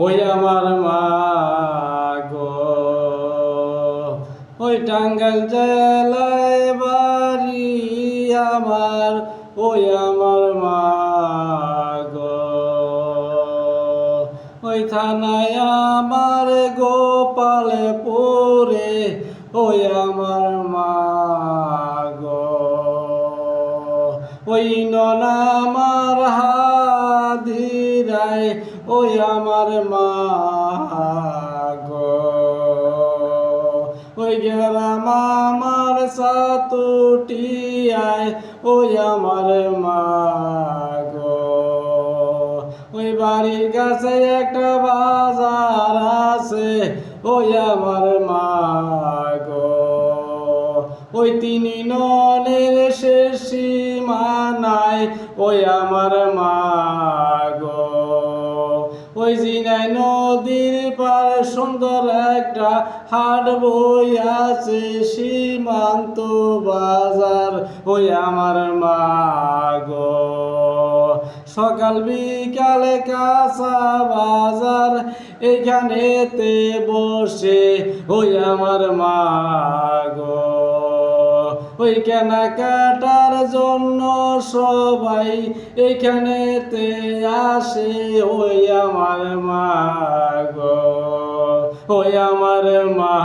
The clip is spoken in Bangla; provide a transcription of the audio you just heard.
ওই আমার মা গো। ওই টাঙ্গাইল জেলায় বাড়ি আমার, ওই আমার মা গো। ওই থানায় আমার গোপালপুরে, ওই আমার মা গো। ওই ননা আমার হাদিরায়, ওই আমার মা গো। ওই গেলাম আমার সাতুটিয়ায়, ওই আমার মা গো। ওই বাড়ির কাছে একটা বাজার আছে, ওই আমার মা গো। ওই তিনি ননের শেষ সীমানায়, ওই আমার মা গো। ওই জিনাই নদীর পার সুন্দর একটা হাট বই আছে, সীমান্ত বাজার, ওই আমার মা গো। সকাল বিকালে কাঁচা বাজার, এইখানেতে বসে, ওই আমার মা গো। ওই কেনাকাটার জন্য সবাই এইখানেতে আসে, ওই আমার মা গো, ওই আমার মা।